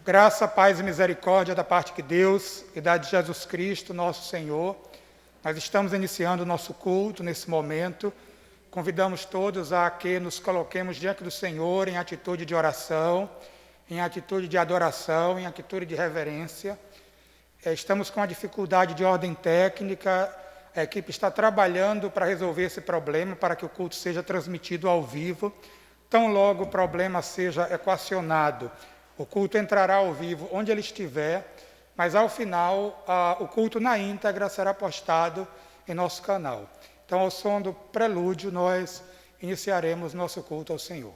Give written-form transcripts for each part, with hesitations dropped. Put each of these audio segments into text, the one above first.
Graça, paz e misericórdia da parte de Deus e da de Jesus Cristo, nosso Senhor. Nós estamos iniciando o nosso culto nesse momento. Convidamos todos a que nos coloquemos diante do Senhor em atitude de oração, em atitude de adoração, em atitude de reverência. Estamos com uma dificuldade de ordem técnica. A equipe está trabalhando para resolver esse problema, para que o culto seja transmitido ao vivo. Tão logo o problema seja equacionado, o culto entrará ao vivo onde ele estiver, mas ao final o culto na íntegra será postado em nosso canal. Então, ao som do prelúdio, nós iniciaremos nosso culto ao Senhor.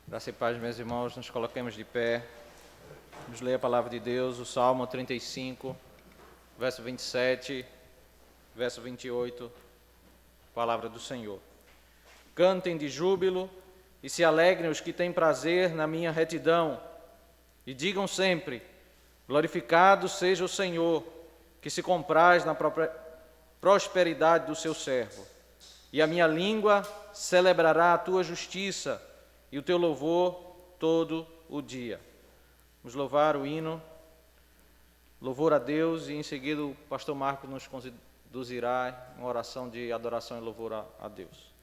Graça e paz, meus irmãos, nos coloquemos de pé. Vamos ler a palavra de Deus, o Salmo 35, verso 27, verso 28, palavra do Senhor. Cantem de júbilo e se alegrem os que têm prazer na minha retidão, e digam sempre: glorificado seja o Senhor, que se compraz na prosperidade do seu servo. E a minha língua celebrará a tua justiça, e o teu louvor todo o dia. Vamos louvar o hino, louvor a Deus, e em seguida o pastor Marcos nos conduzirá em uma oração de adoração e louvor a Deus.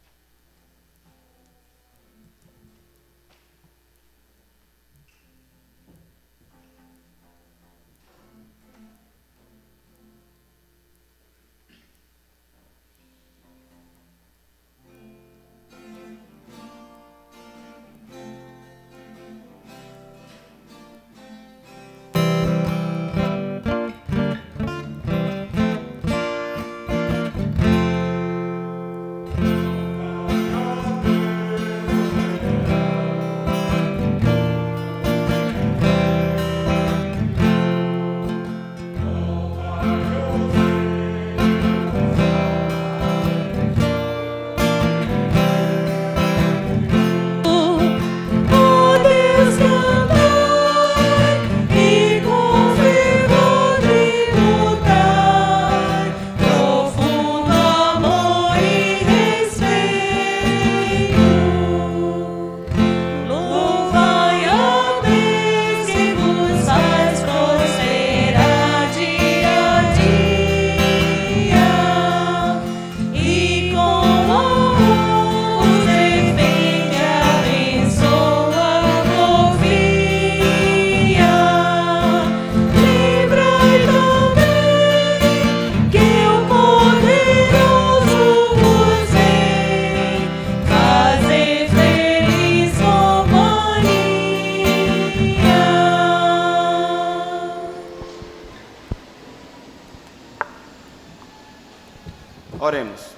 Oremos.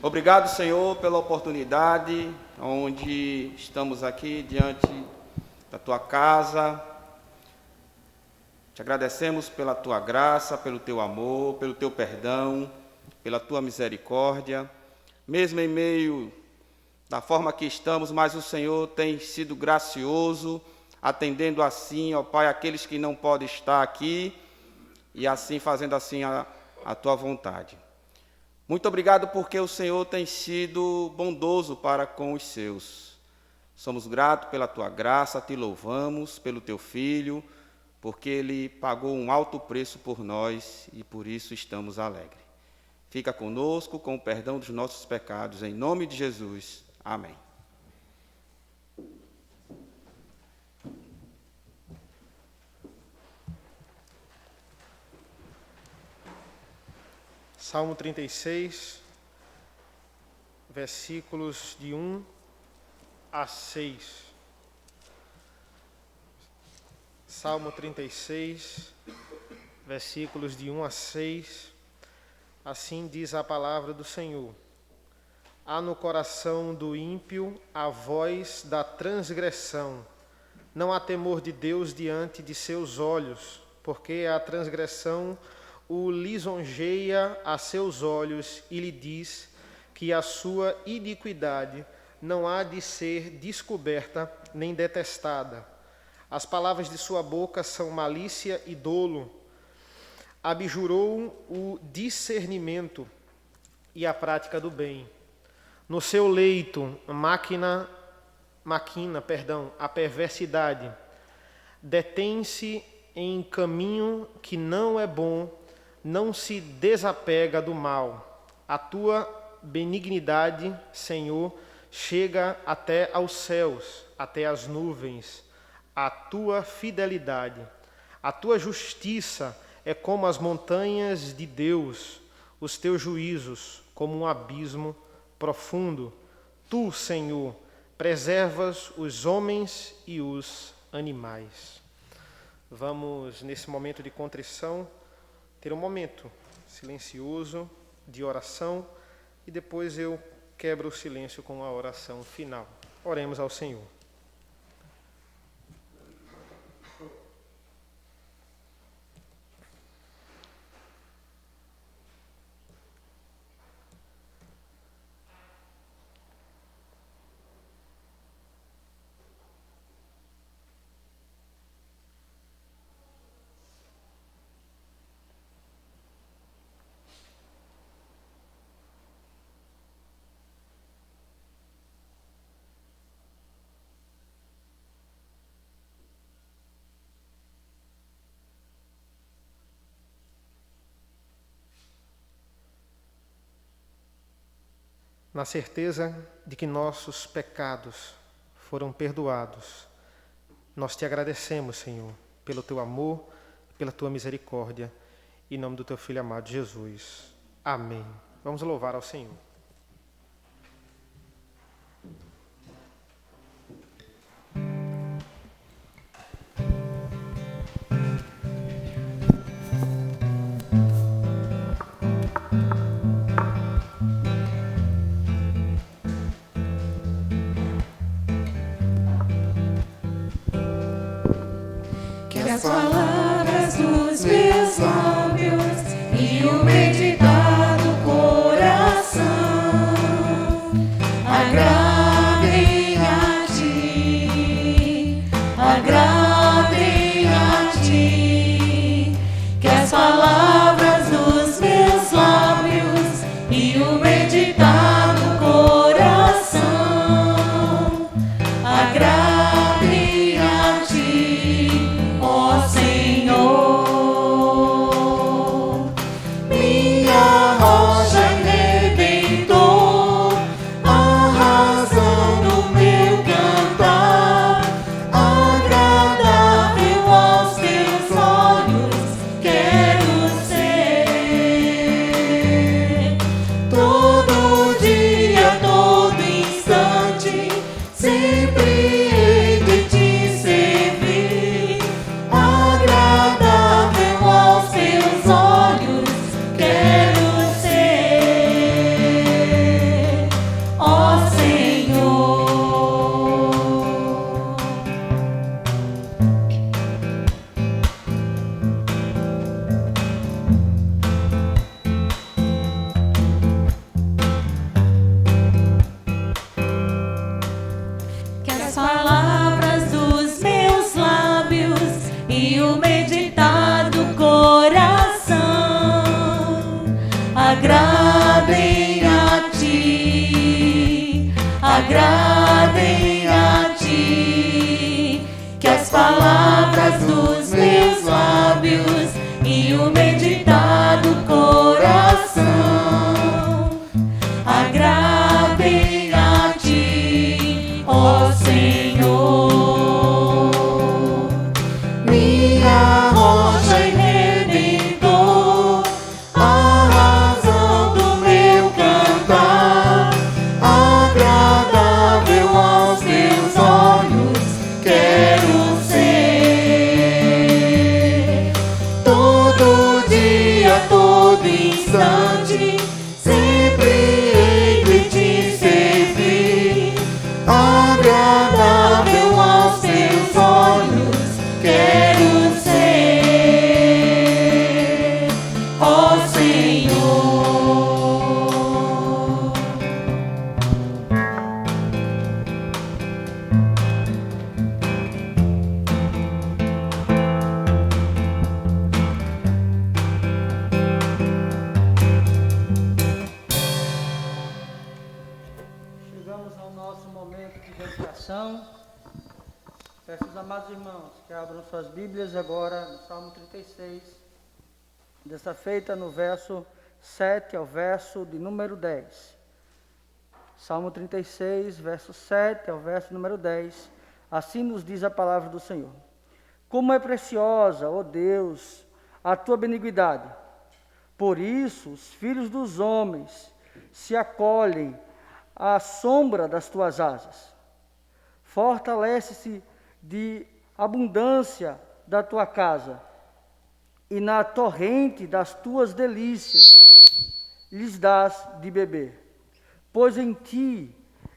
Obrigado, Senhor, pela oportunidade onde estamos aqui diante da Tua casa. Te agradecemos pela Tua graça, pelo Teu amor, pelo Teu perdão, pela Tua misericórdia. Mesmo em meio da forma que estamos, mas o Senhor tem sido gracioso, atendendo assim, ó Pai, aqueles que não podem estar aqui e assim fazendo assim a Tua vontade. Muito obrigado porque o Senhor tem sido bondoso para com os seus. Somos gratos pela Tua graça, te louvamos pelo Teu Filho, porque Ele pagou um alto preço por nós e por isso estamos alegres. Fica conosco com o perdão dos nossos pecados, em nome de Jesus. Amém. Salmo 36, versículos de 1 a 6. Salmo 36, versículos de 1 a 6. Assim diz a palavra do Senhor. Há no coração do ímpio a voz da transgressão. Não há temor de Deus diante de seus olhos, porque a transgressão o lisonjeia a seus olhos e lhe diz que a sua iniquidade não há de ser descoberta nem detestada. As palavras de sua boca são malícia e dolo. Abjurou o discernimento e a prática do bem. No seu leito maquina a perversidade. Detém-se em caminho que não é bom, não se desapega do mal. A tua benignidade, Senhor, chega até aos céus, até as nuvens. A tua fidelidade, a tua justiça é como as montanhas de Deus, os teus juízos como um abismo profundo. Tu, Senhor, preservas os homens e os animais. Vamos, nesse momento de contrição, ter um momento silencioso de oração e depois eu quebro o silêncio com a oração final. Oremos ao Senhor. Na certeza de que nossos pecados foram perdoados, nós te agradecemos, Senhor, pelo teu amor, pela tua misericórdia, em nome do teu Filho amado Jesus. Amém. Vamos louvar ao Senhor. As palavras dos meus lábios e o meditar do coração agradem a ti, agradem a ti. Que as palavras dos meus lábios e o meditar do coração agradem a ti, ó Senhor, minha rocha e redentor, a razão do meu cantar, agradar o meditar do coração agradem a ti, agradem a ti, que as palavras dos meus lábios e o meditar do coração agradem a ti, ó Senhor, minha rocha e redentor, a razão do meu cantar, agradável aos teus olhos, quero ser todo dia, todo instante, sempre hei de te servir, agradável aos teus olhos, quero ser, ó Senhor. Chegamos ao nosso momento de dedicação. Peço aos amados irmãos que abram suas Bíblias agora no Salmo 36, desta feita no verso 7 ao verso de número 10. Salmo 36, verso 7 ao verso número 10. Assim nos diz a palavra do Senhor. Como é preciosa, ó Deus, a tua benignidade. Por isso os filhos dos homens se acolhem à sombra das tuas asas. Fortalece-se de abundância da tua casa, e na torrente das tuas delícias lhes dás de beber. Pois em ti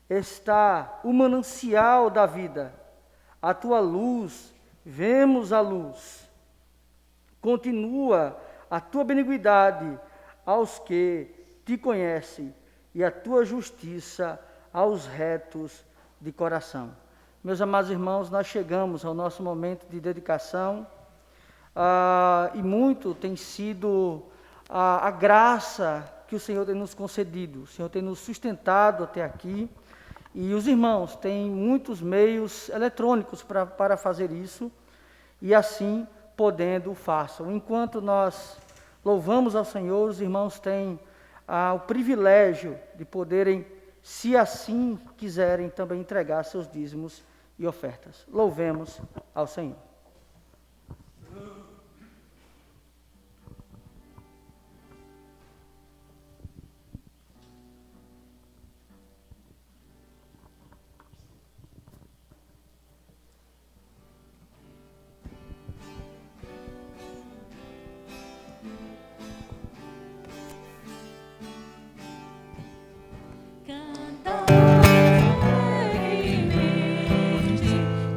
está o manancial da vida, a tua luz, vemos a luz. Continua a tua benignidade aos que te conhecem, e a tua justiça aos retos de coração. Meus amados irmãos, nós chegamos ao nosso momento de dedicação, e muito tem sido a graça que o Senhor tem nos concedido. O Senhor tem nos sustentado até aqui, e os irmãos têm muitos meios eletrônicos para fazer isso, e assim, podendo, façam. Enquanto nós louvamos ao Senhor, os irmãos têm o privilégio de poderem, se assim quiserem, também entregar seus dízimos e ofertas. Louvemos ao Senhor. Cantai alegremente,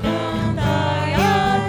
cantai a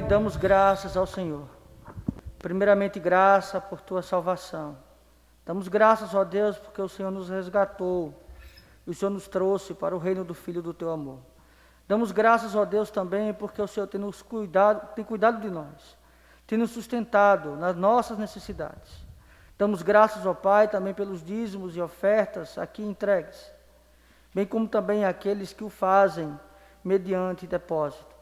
damos graças ao Senhor. Primeiramente, graça por tua salvação. Damos graças, ó Deus, porque o Senhor nos resgatou e o Senhor nos trouxe para o reino do Filho do teu amor. Damos graças, ó Deus, também porque o Senhor tem cuidado de nós, tem nos sustentado nas nossas necessidades. Damos graças, ó Pai, também pelos dízimos e ofertas aqui entregues, bem como também aqueles que o fazem mediante depósito.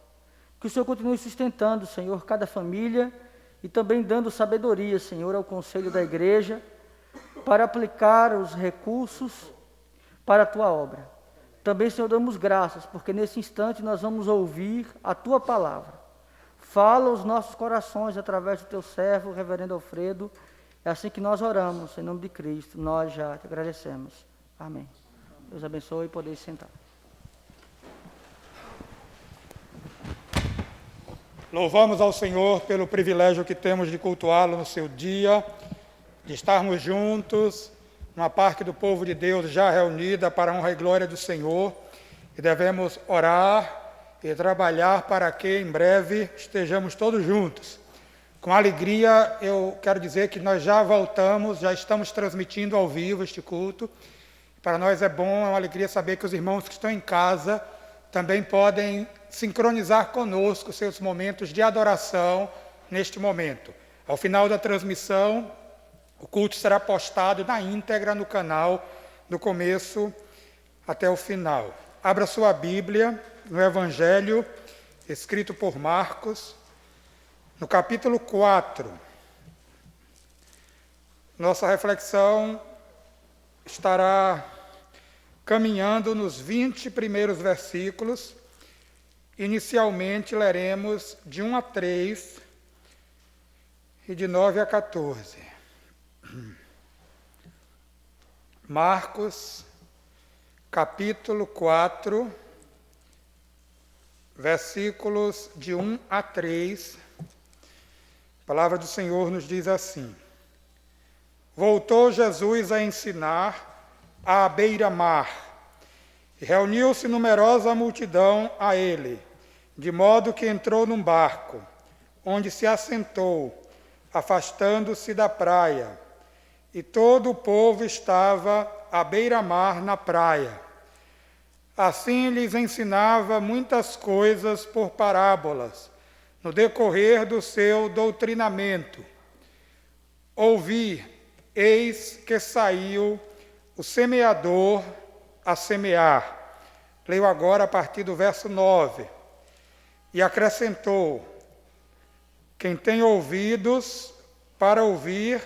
Que o Senhor continue sustentando, Senhor, cada família e também dando sabedoria, Senhor, ao conselho da igreja para aplicar os recursos para a tua obra. Também, Senhor, damos graças, porque nesse instante nós vamos ouvir a tua palavra. Fala os nossos corações através do teu servo, o reverendo Alfredo. É assim que nós oramos, em nome de Cristo, nós já te agradecemos. Amém. Deus abençoe e podeis sentar. Louvamos ao Senhor pelo privilégio que temos de cultuá-lo no seu dia, de estarmos juntos, uma parte do povo de Deus já reunida para a honra e glória do Senhor, e devemos orar e trabalhar para que em breve estejamos todos juntos. Com alegria, eu quero dizer que nós já voltamos, já estamos transmitindo ao vivo este culto. Para nós é bom, é uma alegria saber que os irmãos que estão em casa também podem sincronizar conosco seus momentos de adoração neste momento. Ao final da transmissão, o culto será postado na íntegra no canal, do começo até o final. Abra sua Bíblia no Evangelho escrito por Marcos, no capítulo 4. Nossa reflexão estará caminhando nos 20 primeiros versículos. Inicialmente leremos de 1 a 3 e de 9 a 14. Marcos, capítulo 4, versículos de 1 a 3. A palavra do Senhor nos diz assim: Voltou Jesus a ensinar à beira-mar, e reuniu-se numerosa multidão a ele, de modo que entrou num barco, onde se assentou, afastando-se da praia, e todo o povo estava à beira-mar na praia. Assim lhes ensinava muitas coisas por parábolas, no decorrer do seu doutrinamento. Ouvi, eis que saiu o semeador a semear. Leio agora a partir do verso 9. E acrescentou: quem tem ouvidos para ouvir,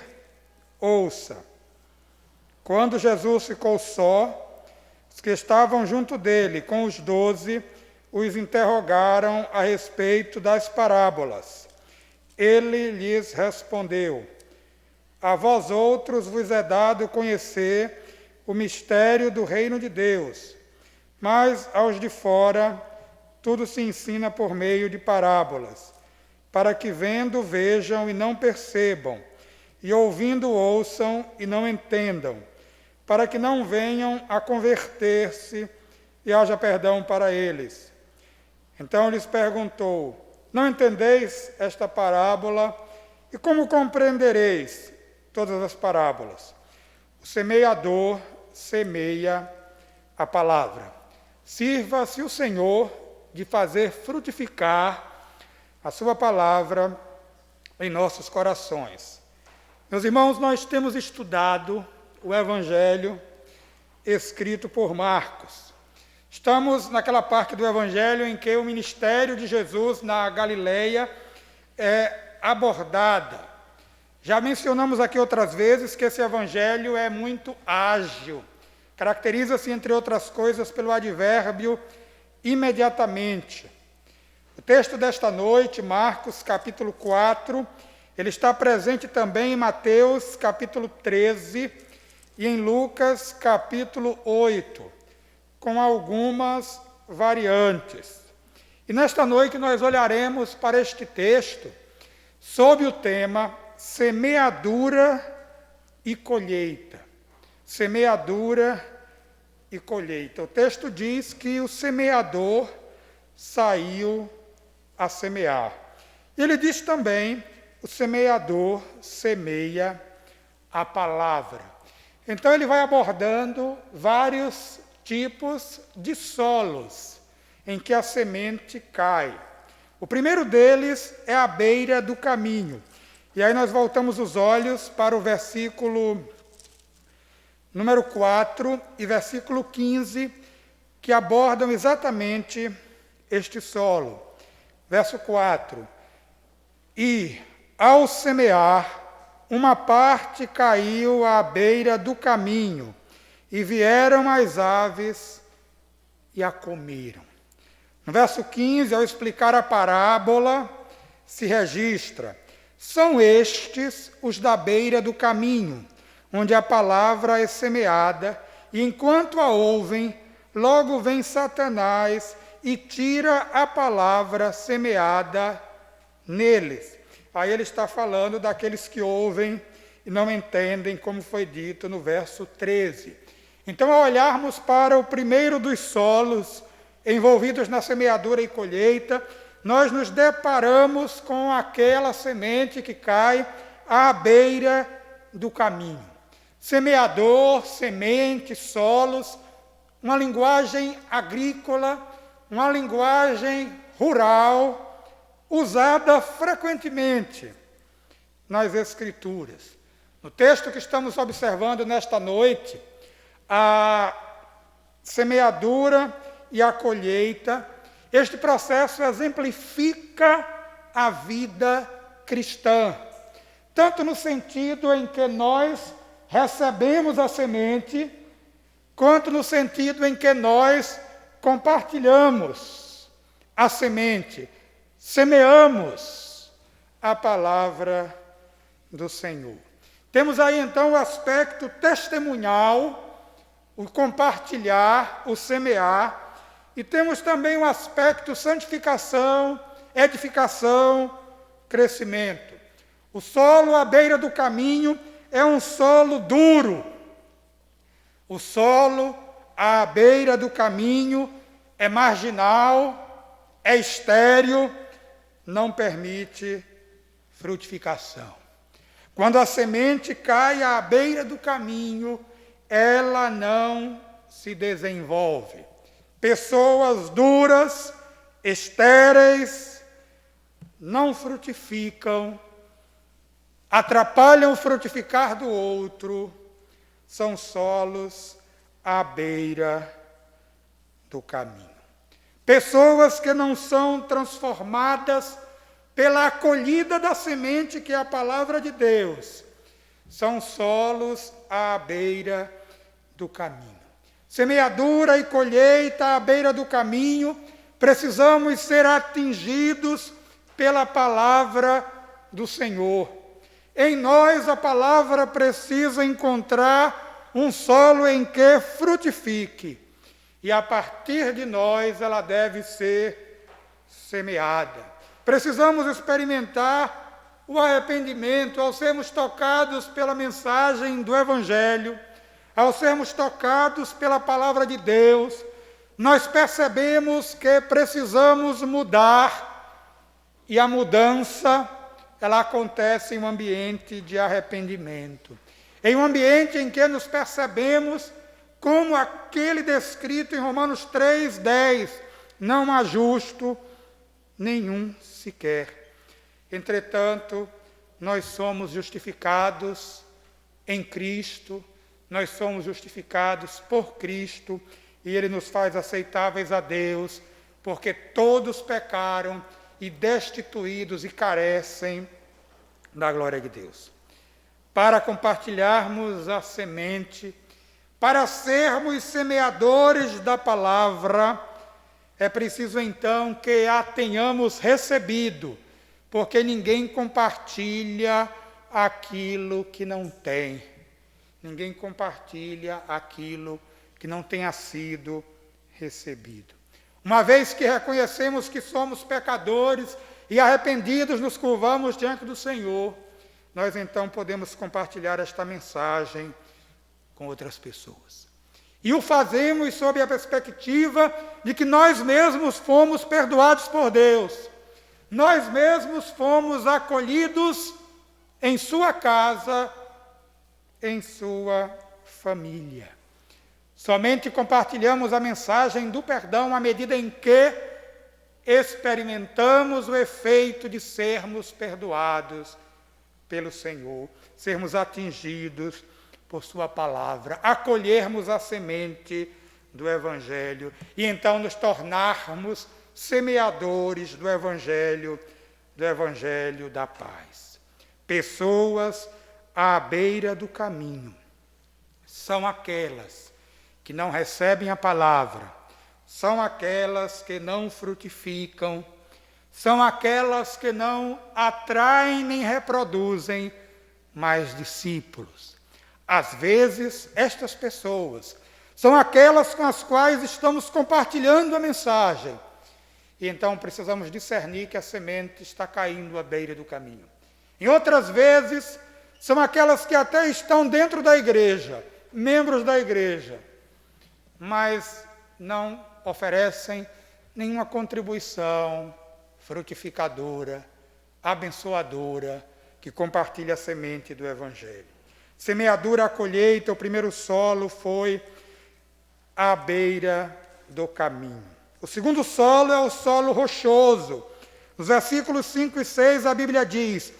ouça. Quando Jesus ficou só, os que estavam junto dele, com os 12, os interrogaram a respeito das parábolas. Ele lhes respondeu: a vós outros vos é dado conhecer o mistério do reino de Deus, mas aos de fora tudo se ensina por meio de parábolas, para que vendo vejam e não percebam, e ouvindo ouçam e não entendam, para que não venham a converter-se e haja perdão para eles. Então lhes perguntou: não entendeis esta parábola? E como compreendereis todas as parábolas? O semeador semeia a palavra. Sirva-se o Senhor de fazer frutificar a sua palavra em nossos corações. Meus irmãos, nós temos estudado o Evangelho escrito por Marcos. Estamos naquela parte do Evangelho em que o ministério de Jesus na Galileia é abordada. Já mencionamos aqui outras vezes que esse Evangelho é muito ágil. Caracteriza-se, entre outras coisas, pelo advérbio imediatamente. O texto desta noite, Marcos, capítulo 4, ele está presente também em Mateus, capítulo 13, e em Lucas, capítulo 8, com algumas variantes. E nesta noite nós olharemos para este texto sob o tema semeadura e colheita. Semeadura e colheita. O texto diz que o semeador saiu a semear. Ele diz também, o semeador semeia a palavra. Então ele vai abordando vários tipos de solos em que a semente cai. O primeiro deles é a beira do caminho. E aí nós voltamos os olhos para o versículo número 4 e versículo 15, que abordam exatamente este solo. Verso 4. E, ao semear, uma parte caiu à beira do caminho, e vieram as aves e a comeram. No verso 15, ao explicar a parábola, se registra: são estes os da beira do caminho, onde a palavra é semeada, e enquanto a ouvem, logo vem Satanás e tira a palavra semeada neles. Aí ele está falando daqueles que ouvem e não entendem, como foi dito no verso 13. Então, ao olharmos para o primeiro dos solos envolvidos na semeadura e colheita, nós nos deparamos com aquela semente que cai à beira do caminho. Semeador, semente, solos, uma linguagem agrícola, uma linguagem rural, usada frequentemente nas Escrituras. No texto que estamos observando nesta noite, a semeadura e a colheita, este processo exemplifica a vida cristã, tanto no sentido em que nós recebemos a semente, quanto no sentido em que nós compartilhamos a semente, semeamos a palavra do Senhor. Temos aí então o aspecto testemunhal, o compartilhar, o semear, e temos também o aspecto santificação, edificação, crescimento. O solo à beira do caminho é um solo duro. O solo à beira do caminho é marginal, é estéril, não permite frutificação. Quando a semente cai à beira do caminho, ela não se desenvolve. Pessoas duras, estéreis, não frutificam, atrapalham o frutificar do outro, são solos à beira do caminho. Pessoas que não são transformadas pela acolhida da semente, que é a palavra de Deus, são solos à beira do caminho. Semeadura e colheita à beira do caminho, precisamos ser atingidos pela palavra do Senhor. Em nós a palavra precisa encontrar um solo em que frutifique. E a partir de nós ela deve ser semeada. Precisamos experimentar o arrependimento ao sermos tocados pela mensagem do Evangelho, ao sermos tocados pela palavra de Deus. Nós percebemos que precisamos mudar, e a mudança ela acontece em um ambiente de arrependimento, em um ambiente em que nos percebemos como aquele descrito em Romanos 3:10, não há justo nenhum sequer. Entretanto, nós somos justificados em Cristo, nós somos justificados por Cristo, e Ele nos faz aceitáveis a Deus, porque todos pecaram e destituídos e carecem da glória de Deus. Para compartilharmos a semente, para sermos semeadores da palavra, é preciso então que a tenhamos recebido, porque ninguém compartilha aquilo que não tem. Ninguém compartilha aquilo que não tenha sido recebido. Uma vez que reconhecemos que somos pecadores e arrependidos nos curvamos diante do Senhor, nós então podemos compartilhar esta mensagem com outras pessoas. E o fazemos sob a perspectiva de que nós mesmos fomos perdoados por Deus. nós mesmos fomos acolhidos em sua casa, em sua família. Somente compartilhamos a mensagem do perdão à medida em que experimentamos o efeito de sermos perdoados pelo Senhor, sermos atingidos por sua palavra, acolhermos a semente do Evangelho e então nos tornarmos semeadores do Evangelho da paz. Pessoas à beira do caminho são aquelas que não recebem a palavra, são aquelas que não frutificam, são aquelas que não atraem nem reproduzem mais discípulos. Às vezes, estas pessoas são aquelas com as quais estamos compartilhando a mensagem. E então precisamos discernir que a semente está caindo à beira do caminho. Em outras vezes, são aquelas que até estão dentro da igreja, membros da igreja, mas não oferecem nenhuma contribuição frutificadora, abençoadora, que compartilha a semente do Evangelho. Semeadura, a colheita, o primeiro solo foi à beira do caminho. O segundo solo é o solo rochoso. Nos versículos 5 e 6 a Bíblia diz: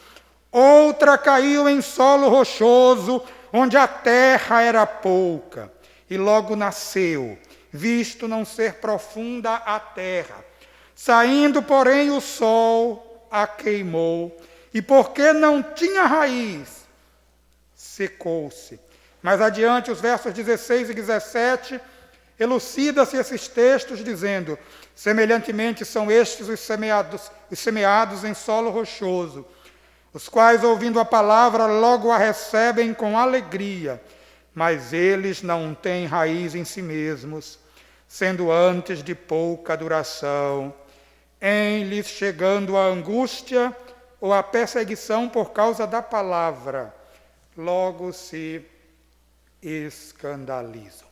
outra caiu em solo rochoso, onde a terra era pouca, e logo nasceu, visto não ser profunda a terra. Saindo, porém, o sol a queimou, e porque não tinha raiz, secou-se. Mais adiante, os versos 16 e 17, elucida-se esses textos dizendo: semelhantemente são estes os semeados em solo rochoso, os quais, ouvindo a palavra, logo a recebem com alegria, mas eles não têm raiz em si mesmos, sendo antes de pouca duração, em lhes chegando a angústia ou a perseguição por causa da palavra, logo se escandalizam.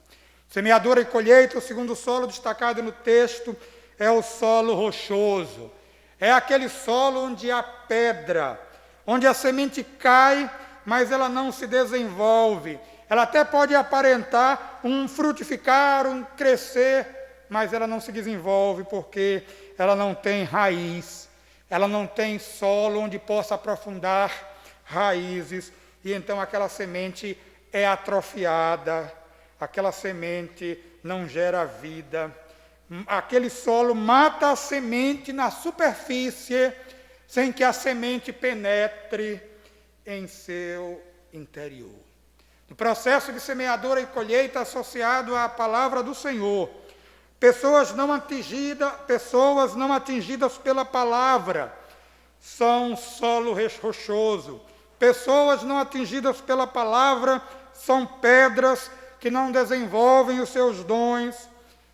Semeadura e colheita, o segundo solo destacado no texto é o solo rochoso. É aquele solo onde há pedra, onde a semente cai, mas ela não se desenvolve. Ela até pode aparentar um frutificar, um crescer, mas ela não se desenvolve porque ela não tem raiz, ela não tem solo onde possa aprofundar raízes, e então aquela semente é atrofiada, aquela semente não gera vida. Aquele solo mata a semente na superfície, sem que a semente penetre em seu interior. No processo de semeadura e colheita associado à palavra do Senhor, pessoas não atingidas pela palavra são solo rochoso. Pessoas não atingidas pela palavra são pedras que não desenvolvem os seus dons,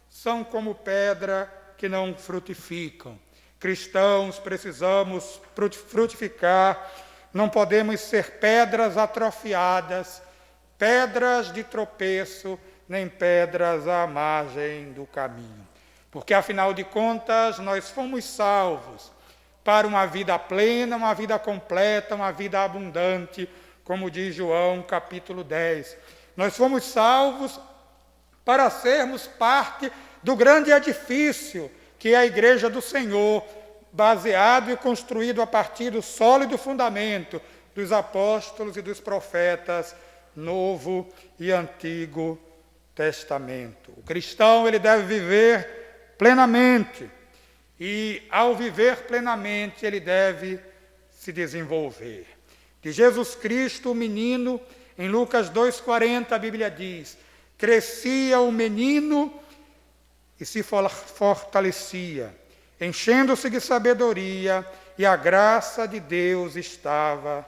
são como pedra que não frutificam. Cristãos, precisamos frutificar, não podemos ser pedras atrofiadas, pedras de tropeço, nem pedras à margem do caminho. Porque, afinal de contas, nós fomos salvos para uma vida plena, uma vida completa, uma vida abundante, como diz João, capítulo 10. Nós fomos salvos para sermos parte do grande edifício, que é a Igreja do Senhor, baseado e construído a partir do sólido fundamento dos apóstolos e dos profetas, Novo e Antigo Testamento. O cristão, ele deve viver plenamente, e ao viver plenamente, ele deve se desenvolver. De Jesus Cristo, o menino, em Lucas 2,40, a Bíblia diz: crescia o menino e se fortalecia, enchendo-se de sabedoria, e a graça de Deus estava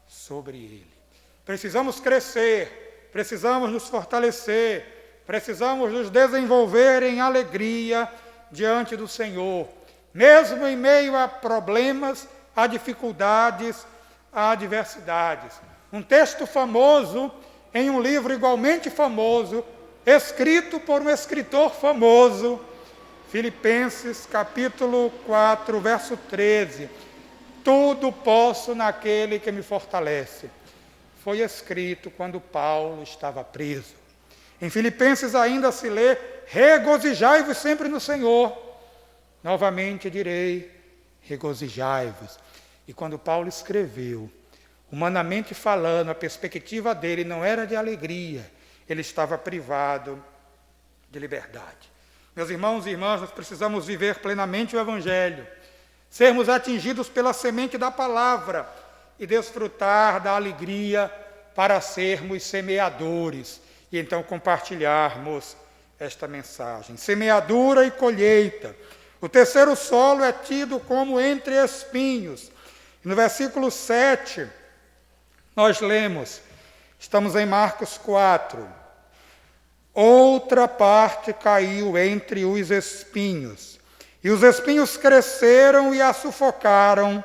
sobre ele. Precisamos crescer, precisamos nos fortalecer, precisamos nos desenvolver em alegria diante do Senhor, mesmo em meio a problemas, a dificuldades, a adversidades. Um texto famoso, em um livro igualmente famoso, escrito por um escritor famoso, Filipenses capítulo 4, verso 13. Tudo posso naquele que me fortalece. Foi escrito quando Paulo estava preso. Em Filipenses ainda se lê: regozijai-vos sempre no Senhor. Novamente direi: regozijai-vos. E quando Paulo escreveu, humanamente falando, a perspectiva dele não era de alegria, ele estava privado de liberdade. Meus irmãos e irmãs, nós precisamos viver plenamente o Evangelho, sermos atingidos pela semente da palavra e desfrutar da alegria para sermos semeadores e então compartilharmos esta mensagem. Semeadura e colheita. O terceiro solo é tido como entre espinhos. No versículo 7, nós lemos, estamos em Marcos 4, outra parte caiu entre os espinhos, e os espinhos cresceram e a sufocaram,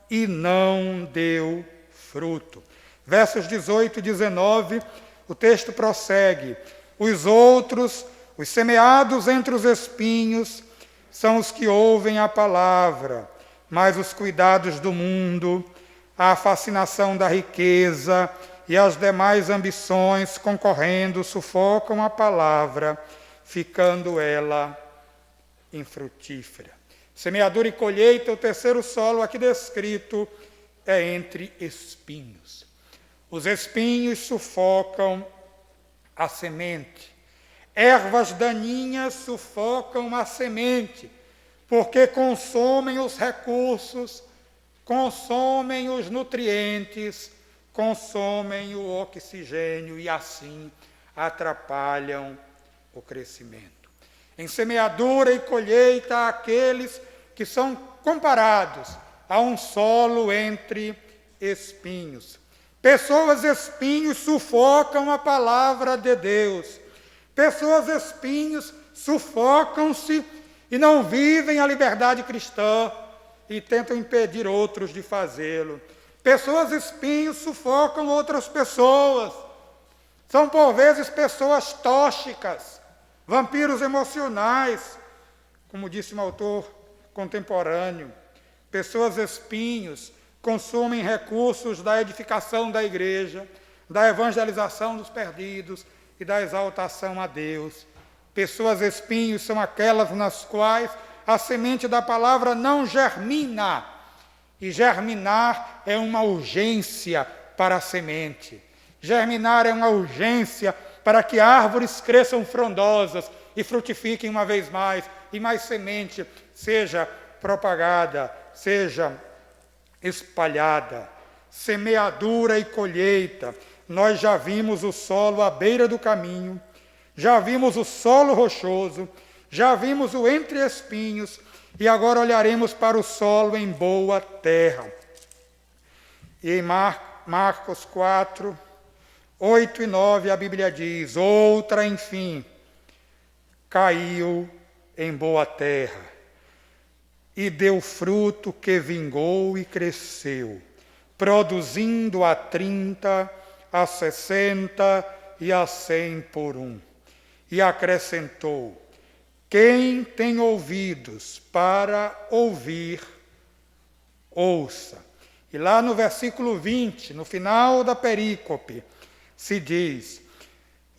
e não deu fruto. Versos 18 e 19, o texto prossegue: os outros, os semeados entre os espinhos, são os que ouvem a palavra, mas os cuidados do mundo, a fascinação da riqueza e as demais ambições concorrendo sufocam a palavra, ficando ela infrutífera. Semeadura e colheita, o terceiro solo aqui descrito é entre espinhos. Os espinhos sufocam a semente. Ervas daninhas sufocam a semente, porque consomem os recursos, consomem os nutrientes, consomem o oxigênio e assim atrapalham o crescimento. Em semeadura e colheita, há aqueles que são comparados a um solo entre espinhos. Pessoas espinhos sufocam a palavra de Deus. Pessoas espinhos sufocam-se e não vivem a liberdade cristã e tentam impedir outros de fazê-lo. Pessoas espinhos sufocam outras pessoas. São, por vezes, pessoas tóxicas, vampiros emocionais, como disse um autor contemporâneo. Pessoas espinhos consomem recursos da edificação da igreja, da evangelização dos perdidos e da exaltação a Deus. Pessoas espinhos são aquelas nas quais a semente da palavra não germina. E germinar é uma urgência para a semente. Germinar é uma urgência para que árvores cresçam frondosas e frutifiquem uma vez mais, e mais semente seja propagada, seja espalhada. Semeadura e colheita. Nós já vimos o solo à beira do caminho, já vimos o solo rochoso, já vimos o entre espinhos, e agora olharemos para o solo em boa terra. E em Marcos 4, 8 e 9, a Bíblia diz: outra, enfim, caiu em boa terra, e deu fruto que vingou e cresceu, produzindo a 30, a 60 e a 100 por um. E acrescentou: quem tem ouvidos para ouvir, ouça. E lá no versículo 20, no final da perícope, se diz: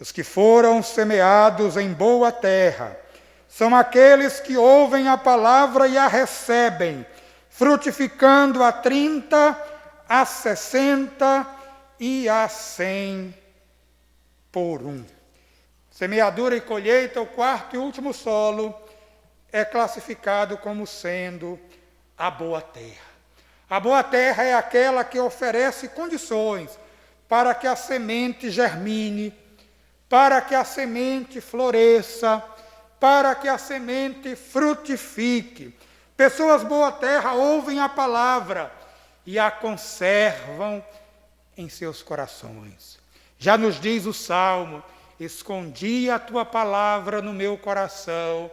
os que foram semeados em boa terra são aqueles que ouvem a palavra e a recebem, frutificando a 30, a 60 e a 100 por um. Semeadura e colheita, o quarto e último solo, é classificado como sendo a boa terra. A boa terra é aquela que oferece condições para que a semente germine, para que a semente floresça, para que a semente frutifique. Pessoas boa terra ouvem a palavra e a conservam em seus corações. Já nos diz o Salmo: escondi a tua palavra no meu coração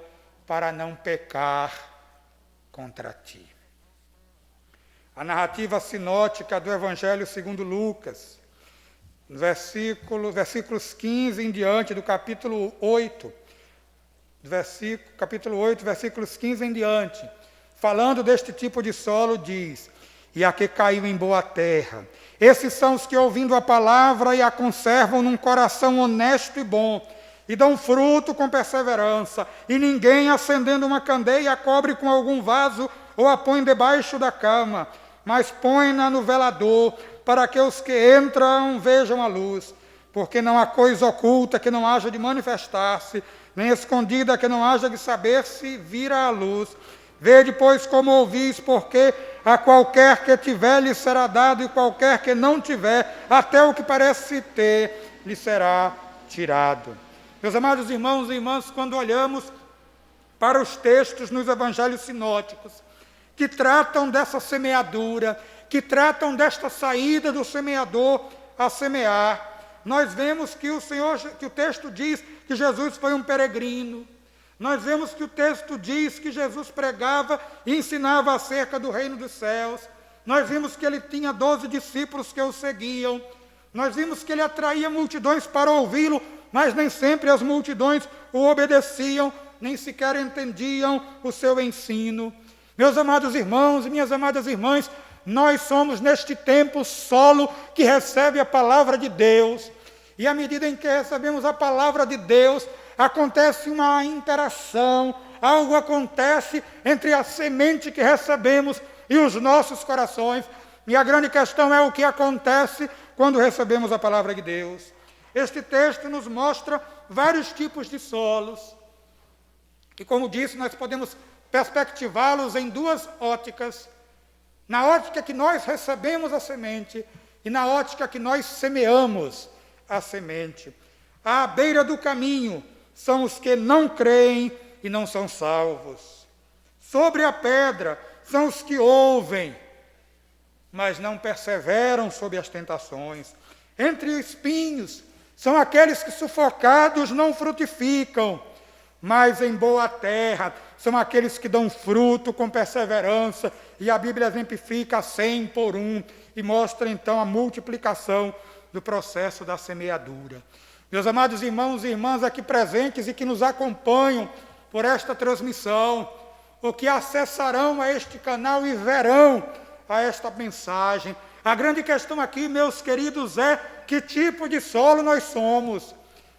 para não pecar contra ti. A narrativa sinótica do Evangelho segundo Lucas, versículos 15 em diante do capítulo 8, capítulo 8, versículos 15 em diante, falando deste tipo de solo, diz: e a que caiu em boa terra. Esses são os que, ouvindo a palavra, e a conservam num coração honesto e bom, e dão fruto com perseverança, e ninguém, acendendo uma candeia, a cobre com algum vaso, ou a põe debaixo da cama, mas põe-na no velador, para que os que entram vejam a luz. Porque não há coisa oculta que não haja de manifestar-se, nem escondida que não haja de saber-se vir à luz. Vede, pois, como ouvis, porque a qualquer que tiver lhe será dado, e qualquer que não tiver, até o que parece ter, lhe será tirado. Meus amados irmãos e irmãs, quando olhamos para os textos nos evangelhos sinóticos, que tratam dessa semeadura, que tratam desta saída do semeador a semear, nós vemos que o texto diz que Jesus foi um peregrino. Nós vemos que o texto diz que Jesus pregava e ensinava acerca do reino dos céus. Nós vimos que ele tinha 12 discípulos que o seguiam. Nós vimos que ele atraía multidões para ouvi-lo, mas nem sempre as multidões o obedeciam, nem sequer entendiam o seu ensino. Meus amados irmãos e minhas amadas irmãs, nós somos neste tempo solo que recebe a palavra de Deus. E à medida em que recebemos a palavra de Deus, acontece uma interação, algo acontece entre a semente que recebemos e os nossos corações. E a grande questão é o que acontece quando recebemos a palavra de Deus. Este texto nos mostra vários tipos de solos. E como disse, nós podemos perspectivá-los em duas óticas. Na ótica que nós recebemos a semente e na ótica que nós semeamos a semente. À beira do caminho são os que não creem e não são salvos. Sobre a pedra são os que ouvem, mas não perseveram sob as tentações. Entre espinhos são aqueles que, sufocados, não frutificam, mas em boa terra são aqueles que dão fruto com perseverança, e a Bíblia exemplifica 100 por 1 e mostra então a multiplicação do processo da semeadura. Meus amados irmãos e irmãs aqui presentes e que nos acompanham por esta transmissão, ou que acessarão a este canal e verão a esta mensagem, a grande questão aqui, meus queridos, é que tipo de solo nós somos,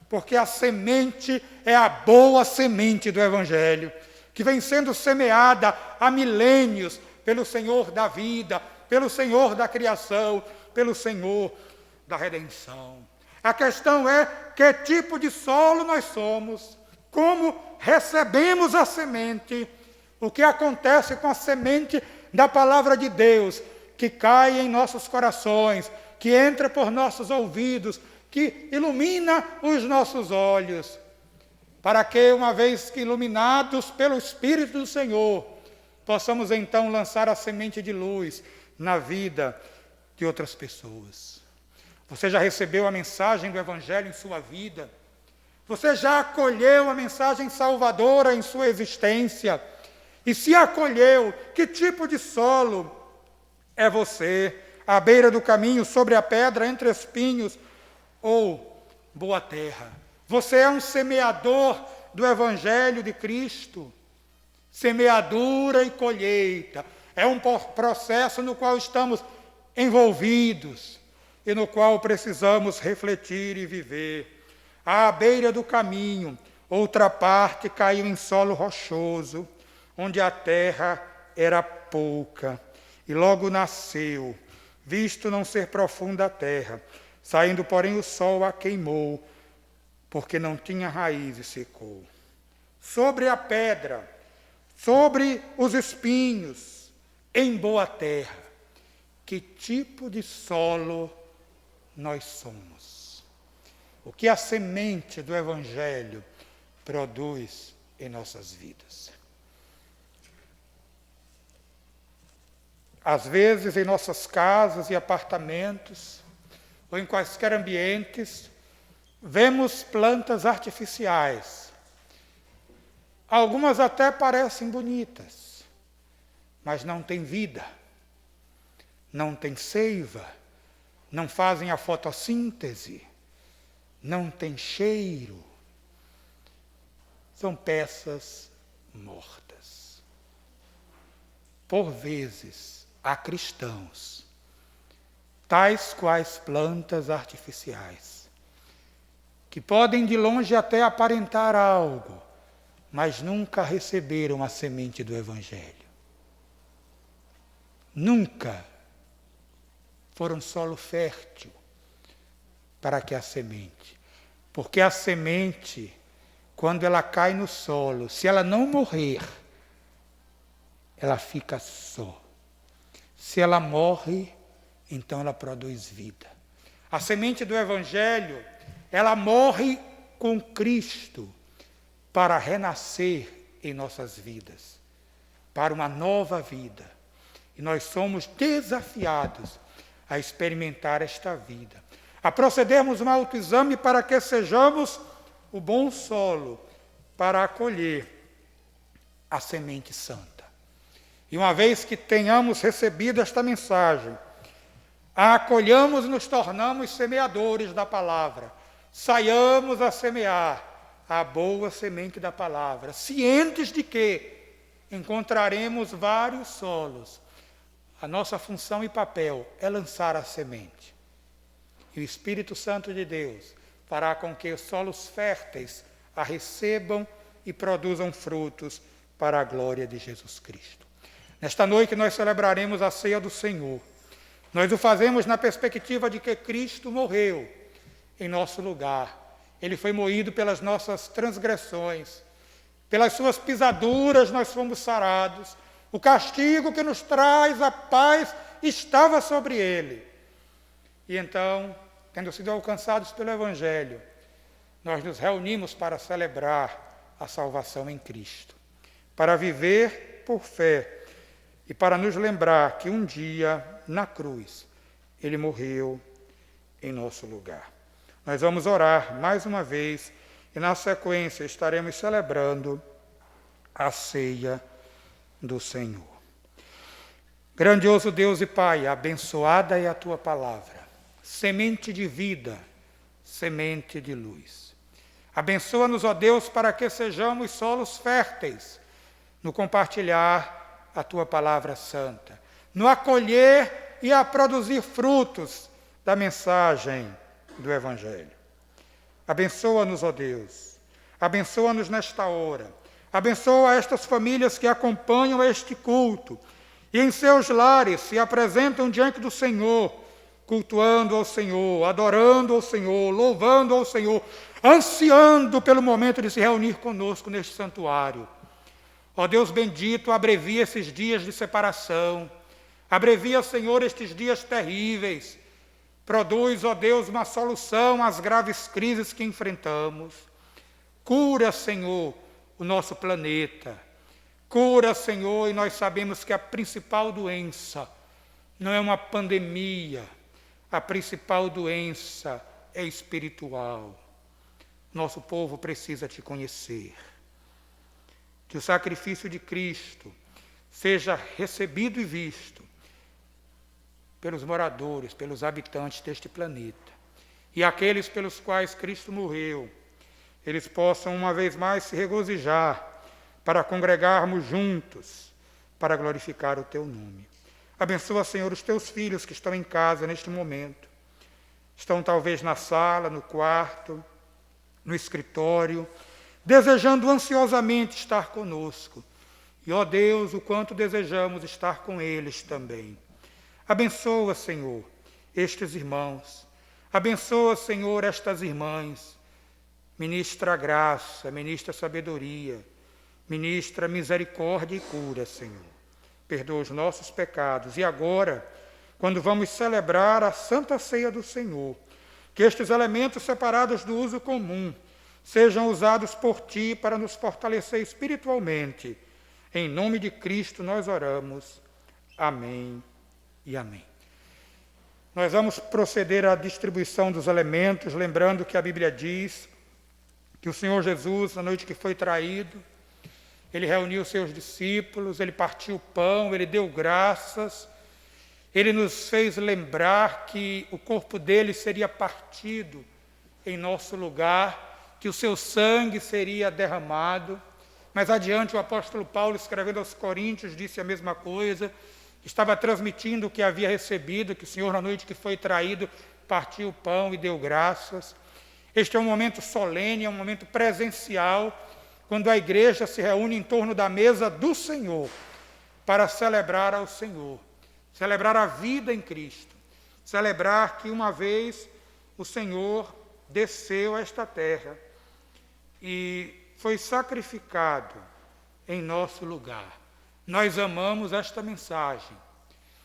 porque a semente é a boa semente do Evangelho, que vem sendo semeada há milênios pelo Senhor da vida, pelo Senhor da criação, pelo Senhor da redenção. A questão é que tipo de solo nós somos, como recebemos a semente, o que acontece com a semente da palavra de Deus, que cai em nossos corações, que entra por nossos ouvidos, que ilumina os nossos olhos, para que, uma vez que iluminados pelo Espírito do Senhor, possamos então lançar a semente de luz na vida de outras pessoas. Você já recebeu a mensagem do Evangelho em sua vida? Você já acolheu a mensagem salvadora em sua existência? E se acolheu, que tipo de solo é você? À beira do caminho, sobre a pedra, entre espinhos, ou boa terra? Você é um semeador do Evangelho de Cristo? Semeadura e colheita é um processo no qual estamos envolvidos e no qual precisamos refletir e viver. À beira do caminho, outra parte caiu em solo rochoso, onde a terra era pouca, e logo nasceu, visto não ser profunda a terra. Saindo, porém, o sol a queimou, porque não tinha raiz e secou. Sobre a pedra, sobre os espinhos, em boa terra, que tipo de solo nós somos? O que a semente do Evangelho produz em nossas vidas? Às vezes, em nossas casas e apartamentos, ou em quaisquer ambientes, vemos plantas artificiais. Algumas até parecem bonitas, mas não têm vida, não têm seiva, não fazem a fotossíntese, não têm cheiro. são peças mortas. Por vezes, há cristãos, tais quais plantas artificiais, que podem de longe até aparentar algo, mas nunca receberam a semente do Evangelho. Nunca foram solo fértil para que a semente. Porque a semente, quando ela cai no solo, se ela não morrer, ela fica só. Se ela morre, então ela produz vida. A semente do Evangelho, ela morre com Cristo para renascer em nossas vidas, para uma nova vida. E nós somos desafiados a experimentar esta vida, a procedermos um autoexame para que sejamos o bom solo para acolher a semente santa. E uma vez que tenhamos recebido esta mensagem, a acolhamos e nos tornamos semeadores da palavra. Saiamos a semear a boa semente da palavra, cientes de que encontraremos vários solos. A nossa função e papel é lançar a semente. E o Espírito Santo de Deus fará com que os solos férteis a recebam e produzam frutos para a glória de Jesus Cristo. Nesta noite nós celebraremos a ceia do Senhor. Nós o fazemos na perspectiva de que Cristo morreu em nosso lugar. Ele foi moído pelas nossas transgressões. Pelas suas pisaduras nós fomos sarados. O castigo que nos traz a paz estava sobre ele. E então, tendo sido alcançados pelo Evangelho, nós nos reunimos para celebrar a salvação em Cristo, para viver por fé e para nos lembrar que um dia, na cruz, ele morreu em nosso lugar. Nós vamos orar mais uma vez e, na sequência, estaremos celebrando a ceia do Senhor. Grandioso Deus e Pai, abençoada é a Tua palavra, semente de vida, semente de luz. Abençoa-nos, ó Deus, para que sejamos solos férteis no compartilhar a Tua palavra santa, no acolher e a produzir frutos da mensagem do Evangelho. Abençoa-nos, ó Deus, abençoa-nos nesta hora. Abençoa estas famílias que acompanham este culto e em seus lares se apresentam diante do Senhor, cultuando ao Senhor, adorando ao Senhor, louvando ao Senhor, ansiando pelo momento de se reunir conosco neste santuário. Ó Deus bendito, abrevia esses dias de separação, abrevia, Senhor, estes dias terríveis. Produz, ó Deus, uma solução às graves crises que enfrentamos. Cura, Senhor, o nosso planeta. Cura, Senhor, e nós sabemos que a principal doença não é uma pandemia, a principal doença é espiritual. Nosso povo precisa te conhecer. Que o sacrifício de Cristo seja recebido e visto pelos moradores, pelos habitantes deste planeta. E aqueles pelos quais Cristo morreu, eles possam uma vez mais se regozijar para congregarmos juntos, para glorificar o Teu nome. Abençoa, Senhor, os Teus filhos que estão em casa neste momento. Estão talvez na sala, no quarto, no escritório, desejando ansiosamente estar conosco. E, ó Deus, o quanto desejamos estar com eles também. Abençoa, Senhor, estes irmãos. Abençoa, Senhor, estas irmãs. Ministra graça, ministra sabedoria, ministra misericórdia e cura, Senhor. Perdoa os nossos pecados. E agora, quando vamos celebrar a Santa Ceia do Senhor, que estes elementos separados do uso comum sejam usados por Ti para nos fortalecer espiritualmente. Em nome de Cristo nós oramos. Amém e amém. Nós vamos proceder à distribuição dos elementos, lembrando que a Bíblia diz que o Senhor Jesus, na noite que foi traído, Ele reuniu os seus discípulos, Ele partiu o pão, Ele deu graças, Ele nos fez lembrar que o corpo dele seria partido em nosso lugar que o seu sangue seria derramado. Mais adiante, o apóstolo Paulo, escrevendo aos Coríntios, disse a mesma coisa. Estava transmitindo o que havia recebido, que o Senhor, na noite que foi traído, partiu o pão e deu graças. Este é um momento solene, é um momento presencial, quando a igreja se reúne em torno da mesa do Senhor, para celebrar ao Senhor, celebrar a vida em Cristo, celebrar que uma vez o Senhor desceu a esta terra e foi sacrificado em nosso lugar. Nós amamos esta mensagem.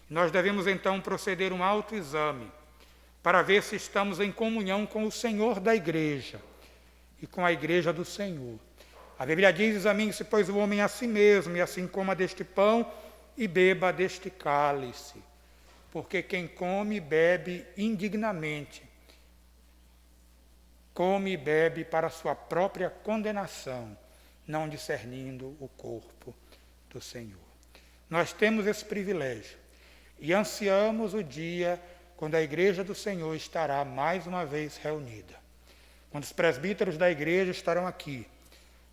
Nós devemos então proceder um autoexame para ver se estamos em comunhão com o Senhor da igreja e com a igreja do Senhor. A Bíblia diz: examine-se, pois, o homem a si mesmo, e assim coma deste pão e beba deste cálice. Porque quem come e bebe indignamente, come e bebe para a sua própria condenação, não discernindo o corpo do Senhor. Nós temos esse privilégio e ansiamos o dia quando a igreja do Senhor estará mais uma vez reunida. Quando os presbíteros da igreja estarão aqui,